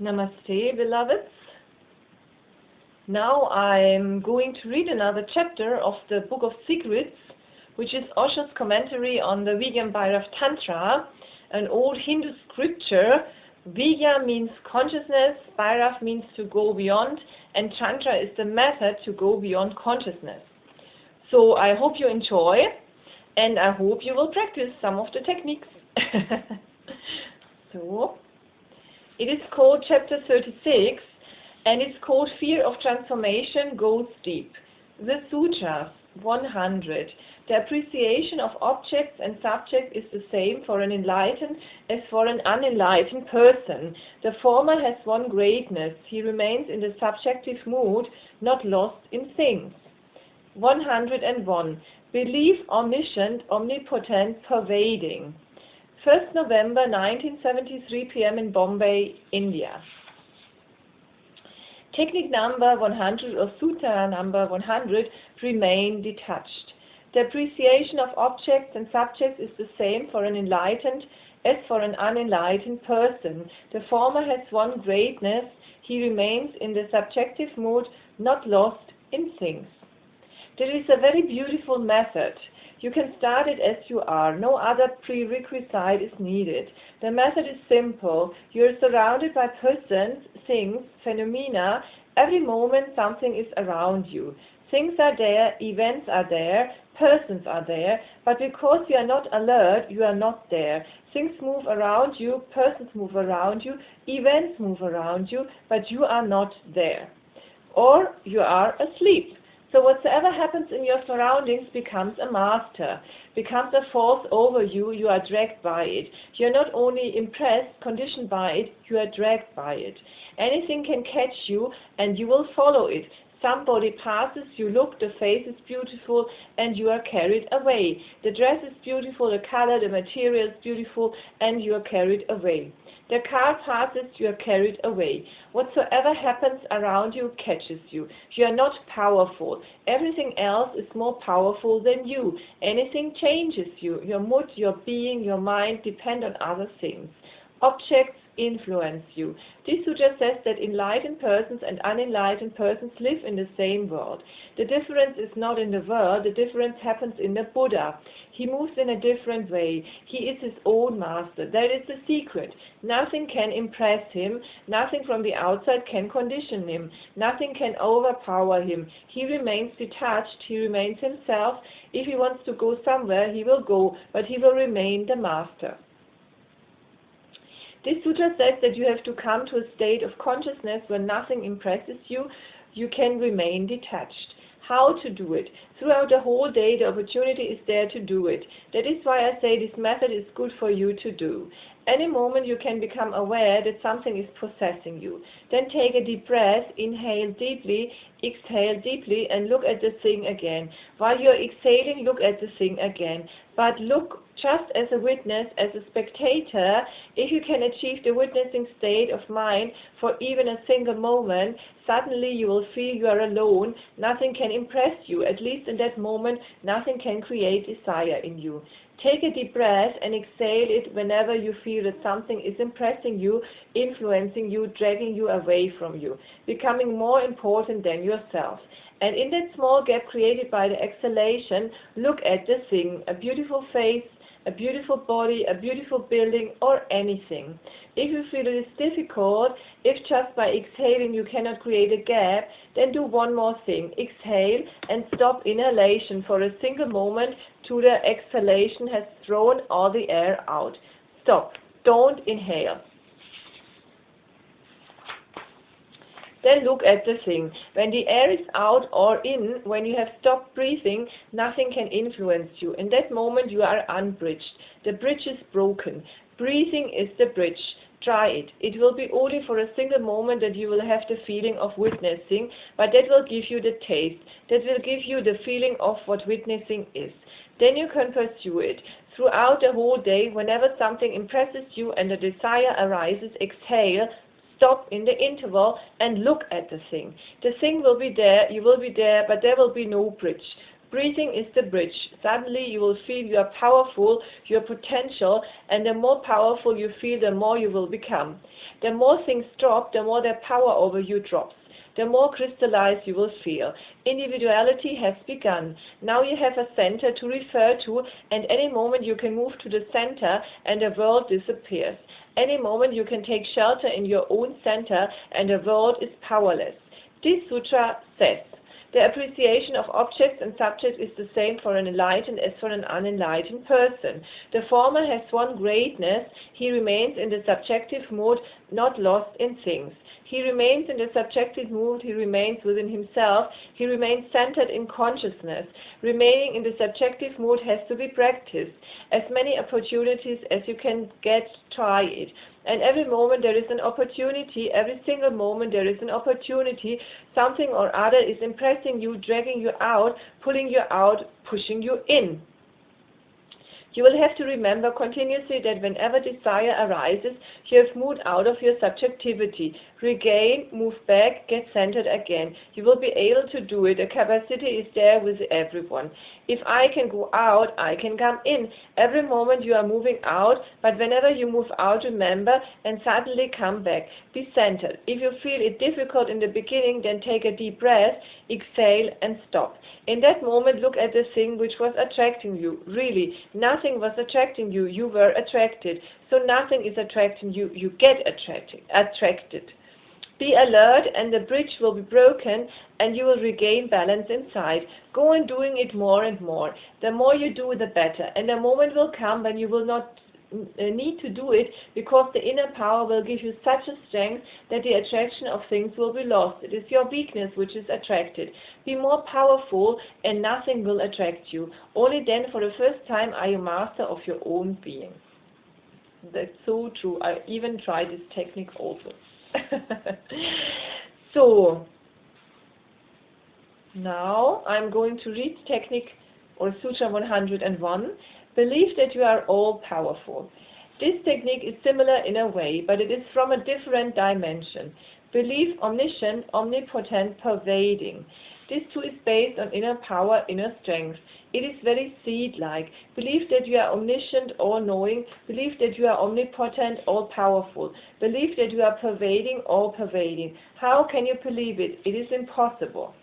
Namaste, beloveds. Now I'm going to read another chapter of the Book of Secrets, which is Osho's commentary on the Vigyan Bhairav Tantra, an old Hindu scripture. Vigya means consciousness, Bhairav means to go beyond, and Tantra is the method to go beyond consciousness. So I hope you enjoy, and I hope you will practice some of the techniques. So, it is called chapter 36, and it's called Fear of Transformation Goes Deep. The Sutras 100. The appreciation of objects and subjects is the same for an enlightened as for an unenlightened person. The former has one greatness. He remains in the subjective mood, not lost in things. 101. Belief omniscient, omnipotent, pervading. 1st November 1973 p.m. in Bombay, India. Technique number 100 or Sutra number 100, remain detached. The appreciation of objects and subjects is the same for an enlightened as for an unenlightened person. The former has one greatness. He remains in the subjective mood, not lost in things. There is a very beautiful method. You can start it as you are. No other prerequisite is needed. The method is simple. You are surrounded by persons, things, phenomena. Every moment something is around you. Things are there, events are there, persons are there, but because you are not alert, you are not there. Things move around you, persons move around you, events move around you, but you are not there. Or you are asleep. So whatsoever happens in your surroundings becomes a master, becomes a force over you. You are dragged by it. You are not only impressed, conditioned by it, you are dragged by it. Anything can catch you and you will follow it. Somebody passes, you look, the face is beautiful, and you are carried away. The dress is beautiful, the color, the material is beautiful, and you are carried away. The car passes, you are carried away. Whatsoever happens around you catches you. You are not powerful. Everything else is more powerful than you. Anything changes you. Your mood, your being, your mind depend on other things. Objects influence you. This sutra says that enlightened persons and unenlightened persons live in the same world. The difference is not in the world, the difference happens in the Buddha. He moves in a different way. He is his own master. That is the secret. Nothing can impress him. Nothing from the outside can condition him. Nothing can overpower him. He remains detached. He remains himself. If he wants to go somewhere, he will go, but he will remain the master. This sutra says that you have to come to a state of consciousness where nothing impresses you. You can remain detached. How to do it? Throughout the whole day, the opportunity is there to do it. That is why I say this method is good for you to do. Any moment you can become aware that something is possessing you. Then take a deep breath, inhale deeply, exhale deeply, and look at the thing again. While you're exhaling, look at the thing again. But look just as a witness, as a spectator. If you can achieve the witnessing state of mind for even a single moment, suddenly you will feel you are alone. Nothing can impress you. At least in that moment, nothing can create desire in you. Take a deep breath and exhale it whenever you feel that something is impressing you, influencing you, dragging you away from you, becoming more important than yourself. And in that small gap created by the exhalation, look at the thing, a beautiful face, a beautiful body, a beautiful building, or anything. If you feel it is difficult, if just by exhaling you cannot create a gap, then do one more thing. Exhale and stop inhalation for a single moment till the exhalation has thrown all the air out. Stop. Don't inhale. Then look at the thing. When the air is out or in, when you have stopped breathing, nothing can influence you. In that moment you are unbridged. The bridge is broken. Breathing is the bridge. Try it. It will be only for a single moment that you will have the feeling of witnessing, but that will give you the taste. That will give you the feeling of what witnessing is. Then you can pursue it. Throughout the whole day, whenever something impresses you and a desire arises, exhale, stop in the interval and look at the thing. The thing will be there, you will be there, but there will be no bridge. Breathing is the bridge. Suddenly you will feel you are powerful, your potential, and the more powerful you feel, the more you will become. The more things drop, the more their power over you drops. The more crystallized you will feel. Individuality has begun. Now you have a center to refer to, and any moment you can move to the center and the world disappears. Any moment you can take shelter in your own center and the world is powerless. This sutra says, the appreciation of objects and subjects is the same for an enlightened as for an unenlightened person. The former has one greatness, he remains in the subjective mood, not lost in things. He remains in the subjective mood, he remains within himself, he remains centered in consciousness. Remaining in the subjective mood has to be practiced. As many opportunities as you can get, try it. And every moment there is an opportunity, every single moment there is an opportunity. Something or other is impressing you, dragging you out, pulling you out, pushing you in. You will have to remember continuously that whenever desire arises, you have moved out of your subjectivity. Regain, move back, get centered again. You will be able to do it. The capacity is there with everyone. If I can go out, I can come in. Every moment you are moving out, but whenever you move out, remember and suddenly come back. Be centered. If you feel it difficult in the beginning, then take a deep breath, exhale and stop. In that moment, look at the thing which was attracting you. Really, nothing was attracting you. You were attracted. So nothing is attracting you. You get attracted. Be alert and the bridge will be broken and you will regain balance inside. Go on doing it more and more. The more you do, the better. And the moment will come when you will not need to do it, because the inner power will give you such a strength that the attraction of things will be lost. It is your weakness which is attracted. Be more powerful and nothing will attract you. Only then for the first time are you master of your own being. That's so true. I even tried this technique also. So, now I'm going to read technique or Sutra 101. Believe that you are all powerful. This technique is similar in a way, but it is from a different dimension. Believe omniscient, omnipotent, pervading. This too is based on inner power, inner strength. It is very seed-like. Believe that you are omniscient, all-knowing. Believe that you are omnipotent, all-powerful. Believe that you are pervading, all-pervading. How can you believe it? It is impossible.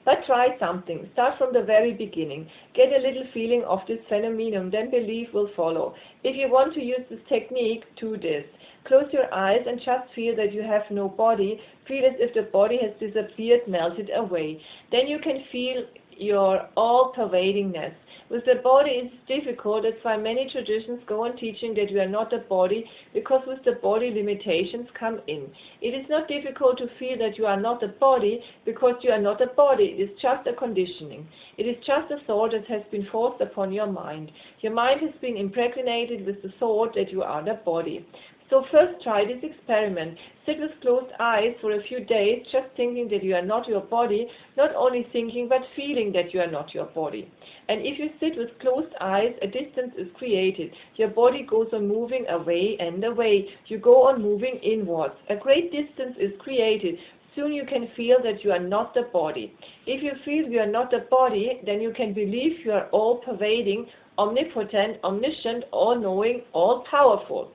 But try something. Start from the very beginning. Get a little feeling of this phenomenon, then belief will follow. If you want to use this technique, do this. Close your eyes and just feel that you have no body. Feel as if the body has disappeared, melted away. Then you can feel your all-pervadingness. With the body it's difficult. That's why many traditions go on teaching that you are not a body, because with the body limitations come in. It is not difficult to feel that you are not a body, because you are not a body. It is just a conditioning. It is just a thought that has been forced upon your mind. Your mind has been impregnated with the thought that you are the body. So first try this experiment. Sit with closed eyes for a few days, just thinking that you are not your body, not only thinking but feeling that you are not your body. And if you sit with closed eyes, a distance is created. Your body goes on moving away and away. You go on moving inwards. A great distance is created. Soon you can feel that you are not the body. If you feel you are not the body, then you can believe you are all-pervading, omnipotent, omniscient, all-knowing, all-powerful.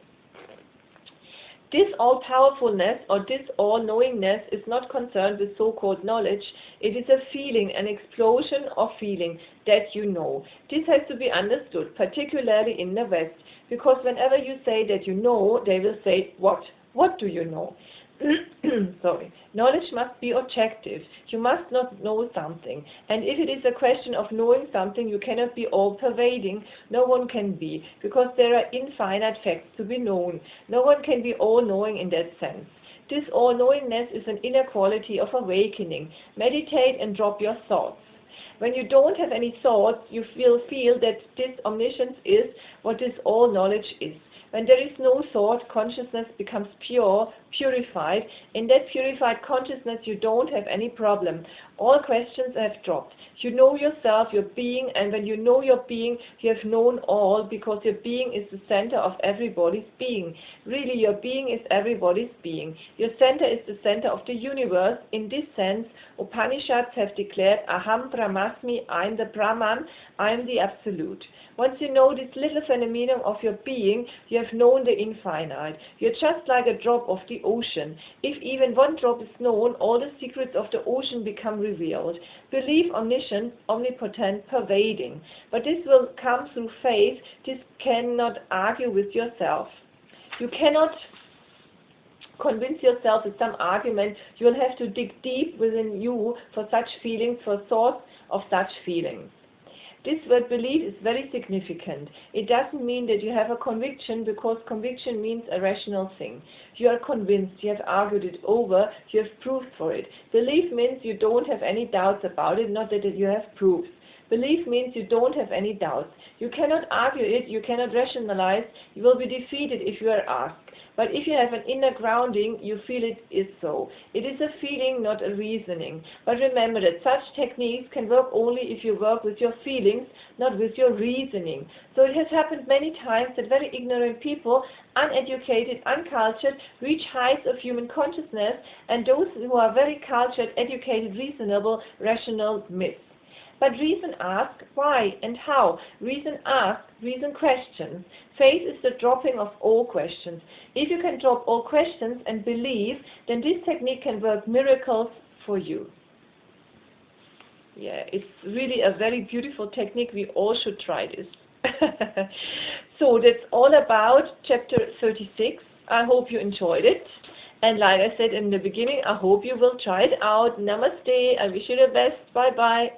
This all-powerfulness or this all-knowingness is not concerned with so-called knowledge. It is a feeling, an explosion of feeling that you know. This has to be understood, particularly in the West, because whenever you say that you know, they will say, what? What do you know? Sorry. Knowledge must be objective. You must not know something. And if it is a question of knowing something, you cannot be all-pervading. No one can be, because there are infinite facts to be known. No one can be all-knowing in that sense. This all-knowingness is an inner quality of awakening. Meditate and drop your thoughts. When you don't have any thoughts, you will feel that this omniscience is what this all-knowledge is. When there is no thought, consciousness becomes pure, purified. In that purified consciousness, you don't have any problem. All questions have dropped. You know yourself, your being, and when you know your being, you have known all, because your being is the center of everybody's being. Really, your being is everybody's being. Your center is the center of the universe. In this sense, Upanishads have declared, Aham Brahmasmi, I am the Brahman, I am the Absolute. Once you know this little phenomenon of your being, you have known the infinite. You're just like a drop of the ocean. If even one drop is known, all the secrets of the ocean become revealed. Believe omniscient, omnipotent, pervading. But this will come through faith. This cannot argue with yourself. You cannot convince yourself with some argument. You will have to dig deep within you for such feelings, for thoughts of such feelings. This word belief is very significant. It doesn't mean that you have a conviction, because conviction means a rational thing. You are convinced, you have argued it over, you have proof for it. Belief means you don't have any doubts about it, not that you have proofs. Belief means you don't have any doubts. You cannot argue it, you cannot rationalize, you will be defeated if you are asked. But if you have an inner grounding, you feel it is so. It is a feeling, not a reasoning. But remember that such techniques can work only if you work with your feelings, not with your reasoning. So it has happened many times that very ignorant people, uneducated, uncultured, reach heights of human consciousness, and those who are very cultured, educated, reasonable, rational miss. But reason asks why and how. Reason asks, reason questions. Faith is the dropping of all questions. If you can drop all questions and believe, then this technique can work miracles for you. Yeah, it's really a very beautiful technique. We all should try this. So that's all about chapter 36. I hope you enjoyed it. And like I said in the beginning, I hope you will try it out. Namaste. I wish you the best. Bye-bye.